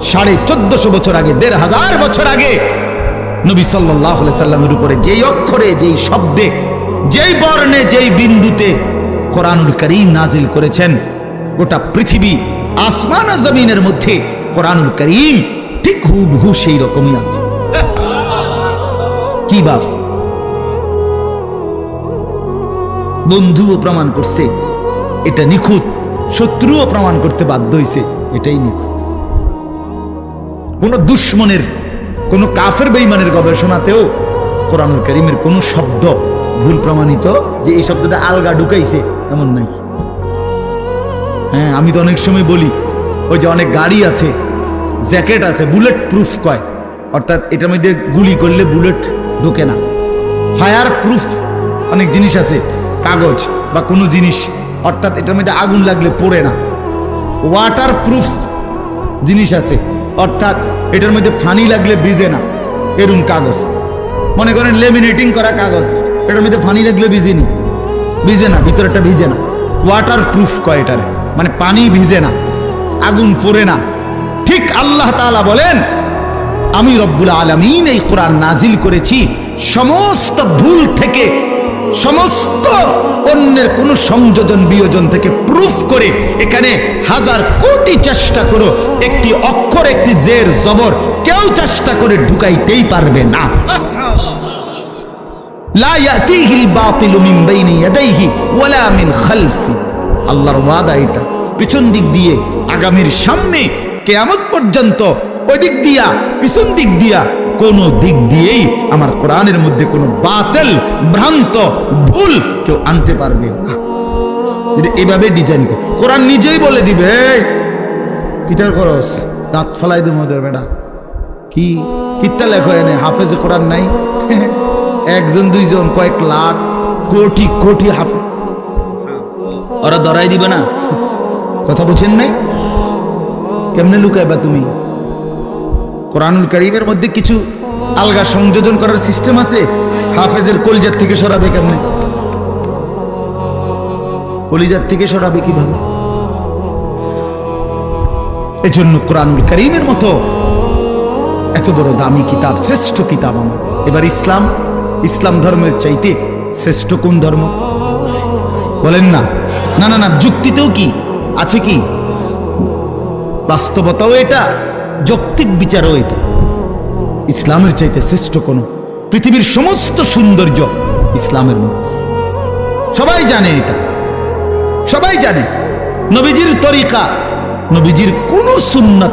1450 বছর আগে, 1500 বছর আগে নবী সাল্লাল্লাহু আলাইহি সাল্লামের উপরে যেই অক্ষরে, যেই শব্দে, যেই বর্ণে, যেই বিন্দুতে কোরআনুল কারীম নাজিল করেছেন, গোটা পৃথিবী আসমান ও জমিনের মধ্যে কোরআনুল কারীম ঠিক হুবহু সেই রকমই আছে। কি বাপ, বন্ধুও প্রমাণ করছে এটা নিখুঁত, শত্রুও প্রমাণ করতে বাধ্য হয়েছে এটাই নিখুঁত। কোন দুশ্মনের, কোন কাফের বেঈমানের গবেষণাতেও কোরআনুল কারীমের কোন শব্দ ভুল প্রমাণিত যে এই শব্দটা আলগা ঢুকাইছে এমন নাই। হ্যাঁ, আমি তো অনেক সময় বলি, ওই যে অনেক গাড়ি আছে, জ্যাকেট আছে, বুলেট প্রুফ কয়, অর্থাৎ এটার মধ্যে গুলি করলে বুলেট ঢোকে না। ফায়ার প্রুফ অনেক জিনিস আছে, কাগজ বা কোনো জিনিস, অর্থাৎ এটার মধ্যে আগুন লাগলে পড়ে না। ওয়াটার প্রুফ জিনিস আছে, অর্থাৎ এটার মধ্যে পানি লাগলে ভিজে না, এরকম কাগজ। মনে করেন লেমিনেটিং করা কাগজ, এটার মধ্যে পানি লাগলে ভিজে না, ভিতরটা ভিজে না। ওয়াটার প্রুফ কয় এটারে, মানে পানি ভিজে না, আগুন পড়ে না। ঠিক আল্লাহ তাআলা বলেন, আমি রব্বুল আলামিন এই কোরআন নাজিল করেছি সমস্ত ভুল থেকে, সমস্ত অন্যের কোন সংযোজন বিয়োজন থেকে প্রুফ করে। এখানে হাজার কোটি চেষ্টা করো, একটি অক্ষর, একটি জের জবর কেউ চেষ্টা করে ঢুকাইতেই পারবে না। লা ইয়াতিহিল বাতিলু মিন বাইনি ইয়াদাইহি ওয়ালা মিন খালফি। আল্লাহর ওয়াদা এটা, পিছন দিক দিয়ে, আগামীর সামনে, কিয়ামত পর্যন্ত, ওই দিক দিয়া, পিছন দিক দিয়া, কোন দিক দিয়েই আমার কোরআনের মধ্যে কোনো বাতিল, ভ্রান্ত, ভুল কেউ আনতে পারবে না। এভাবে ডিজাইন করে কোরআন নিজেই বলে দিবে, কিতার খরচ দাঁত ফলাই দেবো ওদের বেটা, কি কিত্তা লেখো এনে হাফেজে কোরআন নাই, একজন দুইজন, কয়েক লাখ, কোটি কোটি হাফেজ, ওরা ধরাই দিবে না। কথা বুঝেন নাই? কেমনে লুকাইবা তুমি? কোরআনুল কারীমের মধ্যে কিছু আলগা সংযোজন করার সিস্টেম আছে। হাফেজের কলিজার থেকে সরাবে কেমনে? কলিজার থেকে সরাবে কিভাবে? এজন্য কোরআনুল কারীমের মতো এত বড় দামি কিতাব, শ্রেষ্ঠ কিতাব আমার। এবার ইসলাম ধর্মের চাইতে শ্রেষ্ঠ কোন ধর্ম বলেন না? না না না, যুক্তিতেও কি আছে, কি বাস্তবতাও এটা, যৌক্তিক বিচারও এটা। ইসলামের চাইতে শ্রেষ্ঠ কোন? পৃথিবীর সমস্ত সৌন্দর্য ইসলামের মধ্যে। সবাই জানে এটা, সবাই জানে। নবীজির তরিকা, নবীজির কোন সুন্নাত